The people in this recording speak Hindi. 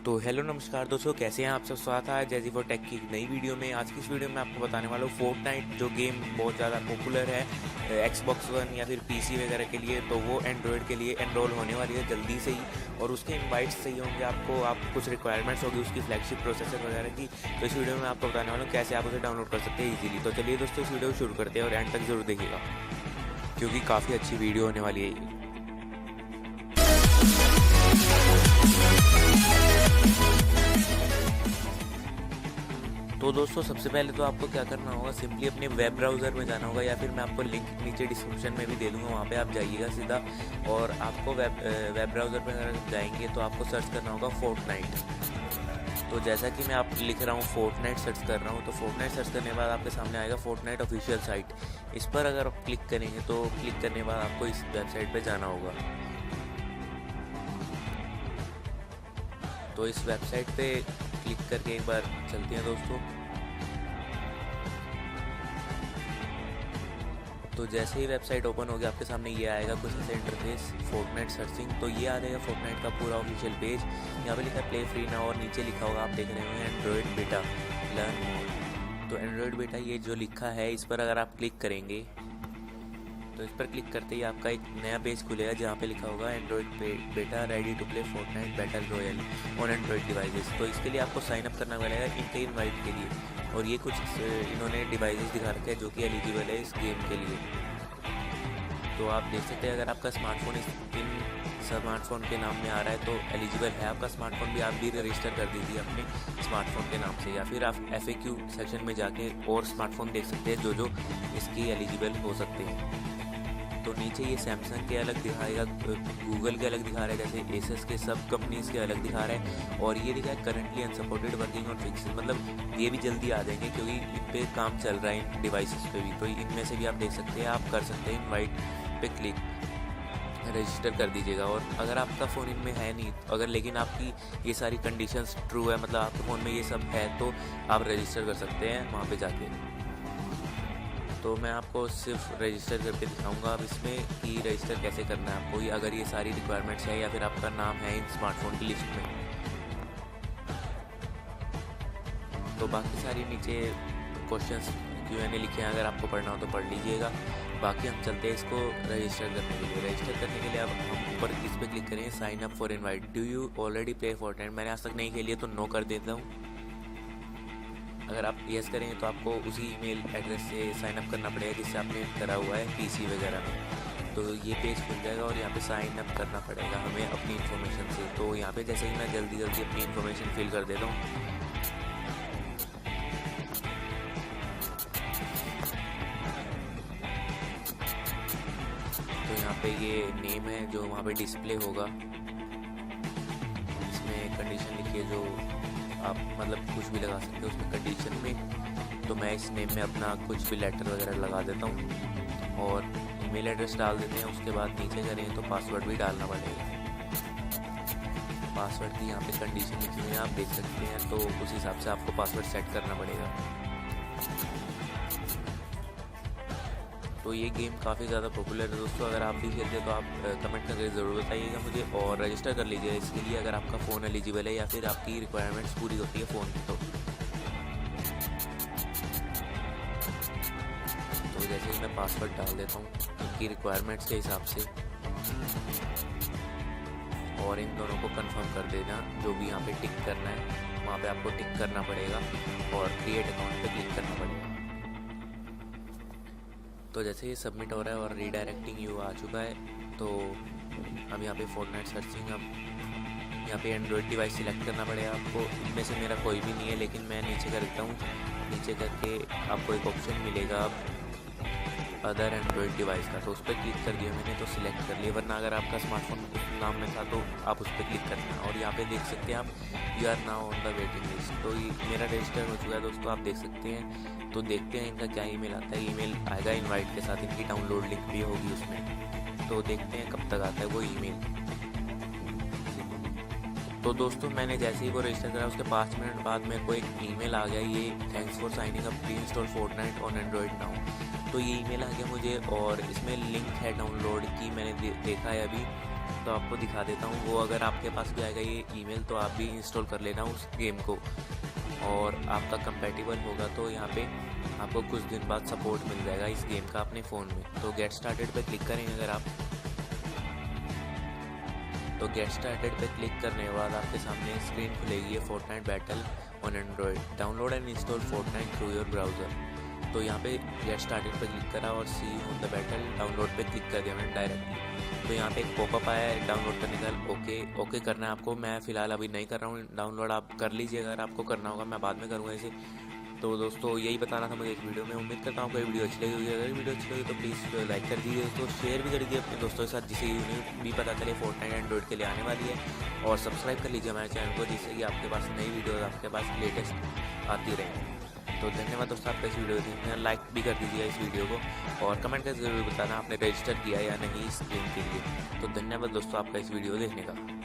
तो हेलो नमस्कार दोस्तों, कैसे हैं आप सब। स्वागत है जैजी फॉर टेक की एक नई वीडियो में। आज की इस वीडियो में आपको बताने वाला हूँ फोर्टनाइट जो गेम बहुत ज़्यादा पॉपुलर है एक्सबॉक्स वन या फिर पीसी वगैरह के लिए, तो वो एंड्रॉयड के लिए एनरोल होने वाली है जल्दी से ही। और उसके इनवाइट्स चाहिए होंगे आपको, आप कुछ रिक्वायरमेंट्स होगी उसकी फ्लैगशिप प्रोसेसर वगैरह की। तो इस वीडियो में आपको बताने वाला हूँ कैसे आप उसे डाउनलोड कर सकते हैं ईजिली। तो चलिए दोस्तों इस वीडियो को शुरू करते हैं और एंड तक जरूर देखिएगा क्योंकि काफ़ी अच्छी वीडियो होने वाली है ये। तो दोस्तों सबसे पहले तो आपको क्या करना होगा, सिंपली अपने वेब ब्राउज़र में जाना होगा, या फिर मैं आपको लिंक नीचे डिस्क्रिप्शन में भी दे दूंगा, वहाँ पे आप जाइएगा सीधा। और आपको वेब ब्राउज़र पर अगर जाएंगे तो आपको सर्च करना होगा फोर्टनाइट। तो जैसा कि मैं आप लिख रहा हूँ फोर्टनाइट सर्च कर रहा हूँ, तो फोर्टनाइट सर्च करने के बाद आपके सामने आएगा फोर्टनाइट ऑफिशियल साइट। इस पर अगर आप क्लिक करेंगे तो क्लिक करने के बाद आपको इस वेबसाइट पर जाना होगा। तो इस वेबसाइट पे क्लिक करके एक बार चलते हैं दोस्तों। तो जैसे ही वेबसाइट ओपन हो गया आपके सामने ये आएगा कुछ ऐसे इंटरफेस फोर्टनाइट सर्चिंग। तो ये आ जाएगा फोर्टनाइट का पूरा ऑफिशियल पेज। यहाँ पे लिखा है प्ले फ्री नाउ और नीचे लिखा होगा, आप देख रहे होंगे एंड्रॉयड बेटा लर्न मोर। तो एंड्रॉयड बेटा ये जो लिखा है इस पर अगर आप क्लिक करेंगे तो इस पर क्लिक करते ही आपका एक नया पेज खुलेगा जहाँ पे लिखा होगा एंड्रॉयड बेटा ready to play Fortnite battle royale on Android devices. तो इसके लिए आपको साइन अप करना पड़ेगा इनके इनवाइट के लिए। और ये कुछ इन्होंने डिवाइसेस दिखा रखे हैं जो कि एलिजिबल है इस गेम के लिए। तो आप देख सकते हैं अगर आपका स्मार्टफोन इन स्मार्टफोन के नाम में आ रहा है तो एलिजिबल है आपका स्मार्टफोन भी। आप भी रजिस्टर कर दीजिए अपने स्मार्टफोन के नाम से, या फिर आप FAQ सेक्शन में जाके और स्मार्टफोन देख सकते हैं जो इसकी एलिजिबल हो सकते हैं। तो नीचे ये सैमसंग के अलग दिखाएगा, गूगल के अलग दिखा रहा है, जैसे एसएस के सब कंपनीज़ के अलग दिखा रहा है। और ये दिखा है करंटली अनसपोर्टेड वर्किंग और फिक्स, मतलब ये भी जल्दी आ जाएंगे क्योंकि इन पे काम चल रहा है इन डिवाइसेस पे भी। तो इनमें से भी आप देख सकते हैं, आप कर सकते हैं इनवाइट पे क्लिक, रजिस्टर कर दीजिएगा। और अगर आपका फ़ोन इनमें है नहीं, अगर लेकिन आपकी ये सारी कंडीशंस ट्रू है, मतलब आपके फ़ोन में ये सब है, तो आप रजिस्टर कर सकते हैं वहाँ पे जाके। तो मैं आपको सिर्फ रजिस्टर करके दिखाऊंगा अब इसमें कि रजिस्टर कैसे करना है आपको, अगर ये सारी रिक्वायरमेंट्स है या फिर आपका नाम है इन स्मार्टफोन की लिस्ट में। तो बाकी सारी नीचे क्वेश्चंस Q&A लिखे हैं, अगर आपको पढ़ना हो तो पढ़ लीजिएगा। बाकी हम चलते हैं इसको रजिस्टर करने के लिए। रजिस्टर करने के लिए अब हम ऊपर इस पर क्लिक करेंगे sign up for invite. Do you already play Fortnite. मैंने आज तक नहीं खेली है तो नो कर देता हूँ। अगर आप यस करेंगे तो आपको उसी ईमेल एड्रेस से साइन अप करना पड़ेगा जिससे आपने करा हुआ है पीसी वगैरह में। तो ये पेज खुल जाएगा और यहाँ पे साइन अप करना पड़ेगा हमें अपनी इन्फॉर्मेशन से। तो यहाँ पे जैसे ही मैं जल्दी अपनी इन्फॉर्मेशन फिल कर देता हूँ। तो यहाँ पे ये नेम है जो वहाँ पे डिस्प्ले होगा, इसमें कंडीशन लिखिए जो आप मतलब कुछ भी लगा सकते हो उसमें कंडीशन में। तो मैं इस नेम में अपना कुछ भी लेटर वगैरह लगा देता हूँ और ईमेल एड्रेस डाल देते हैं। उसके बाद नीचे करें तो पासवर्ड भी डालना पड़ेगा। पासवर्ड की यहाँ पे कंडीशन लिखी हुई है, आप देख सकते हैं। तो उस हिसाब से आपको पासवर्ड सेट करना पड़ेगा। तो ये गेम काफ़ी ज़्यादा पॉपुलर है दोस्तों। अगर आप भी खेलते हैं तो आप कमेंट करके ज़रूर बताइएगा मुझे, और रजिस्टर कर लीजिए इसके लिए अगर आपका फ़ोन एलिजिबल है या फिर आपकी रिक्वायरमेंट्स पूरी होती है फ़ोन की। तो जैसे ही मैं पासवर्ड डाल देता हूँ इनकी रिक्वायरमेंट्स के हिसाब से, और इन दोनों को कंफर्म कर देना। जो भी यहाँ पे टिक करना है वहाँ पे आपको टिक करना पड़ेगा और क्रिएट अकाउंट पे क्लिक करना पड़ेगा। तो जैसे ये सबमिट हो रहा है और रीडायरेक्टिंग यू आ चुका है, तो अब यहाँ पे फोर्टनाइट सर्चिंग, अब यहाँ पे एंड्रॉयड डिवाइस सिलेक्ट करना पड़ेगा आपको। इनमें से मेरा कोई भी नहीं है, लेकिन मैं नीचे करता हूँ। नीचे करके आपको एक ऑप्शन मिलेगा अदर एंड्रॉयड डिवाइस का, तो उस पर क्लिक कर दिया मैंने, तो सिलेक्ट कर लिया। वरना अगर आपका स्मार्टफोन उस नाम में था तो आप उस पर क्लिक करना। और यहाँ पे देख सकते हैं आप you are now on the waiting list. तो ये मेरा रजिस्टर हो चुका है दोस्तों, आप देख सकते हैं। तो देखते हैं इनका क्या ईमेल आता है। ईमेल आएगा इनवाइट के साथ, इनकी डाउनलोड लिंक भी होगी उसमें। तो देखते हैं कब तक आता है वो ईमेल। तो दोस्तों मैंने जैसे ही वो रजिस्टर करा उसके 5 मिनट बाद मेरे को एक ईमेल आ गया, ये thanks for signing up, pre install Fortnite on Android now. तो ये ईमेल आ गया मुझे और इसमें लिंक है डाउनलोड की, मैंने देखा है अभी। तो आपको दिखा देता हूँ। वो अगर आपके पास भी आएगा ये ईमेल तो आप भी इंस्टॉल कर लेना उस गेम को, और आपका कंपैटिबल होगा तो यहाँ पे आपको कुछ दिन बाद सपोर्ट मिल जाएगा इस गेम का अपने फ़ोन में। तो गेट स्टार्टेड पे क्लिक करेंगे अगर आप, तो गेट स्टार्टेड पे क्लिक करने के बाद आपके सामने स्क्रीन खुलेगी Fortnite battle on Android, download and install Fortnite through your browser. तो यहाँ पे गेट स्टार्टेड पे क्लिक करा और see on the battle download पे क्लिक कर दिया मैंने डायरेक्टली। तो यहाँ पे एक पॉपअप आया है डाउनलोड करने का, ओके करना है आपको। मैं फ़िलहाल अभी नहीं कर रहा हूँ डाउनलोड, आप कर लीजिए अगर आपको करना होगा, मैं बाद में करूँगा इसे। तो दोस्तों यही बताना था मुझे इस वीडियो में। उम्मीद करता हूँ कोई वीडियो अच्छी लगी होगी। अगर वीडियो अच्छी लगी तो प्लीज़ लाइक कर दीजिए दोस्तों, शेयर भी कर दीजिए अपने दोस्तों के साथ, जिसे उन्हें भी पता चले फोर्टनाइट एंड्रॉइड के लिए आने वाली है। और सब्सक्राइब कर लीजिए हमारे चैनल को, जिससे कि आपके पास नई वीडियो आपके पास लेटेस्ट आती रहेंगी। तो धन्यवाद दोस्तों आपका इस वीडियो को देखने, लाइक भी कर दीजिए इस वीडियो को, और कमेंट करके ज़रूर बताना आपने रजिस्टर किया या नहीं इस गेम के लिए। तो धन्यवाद दोस्तों आपका इस वीडियो देखने का।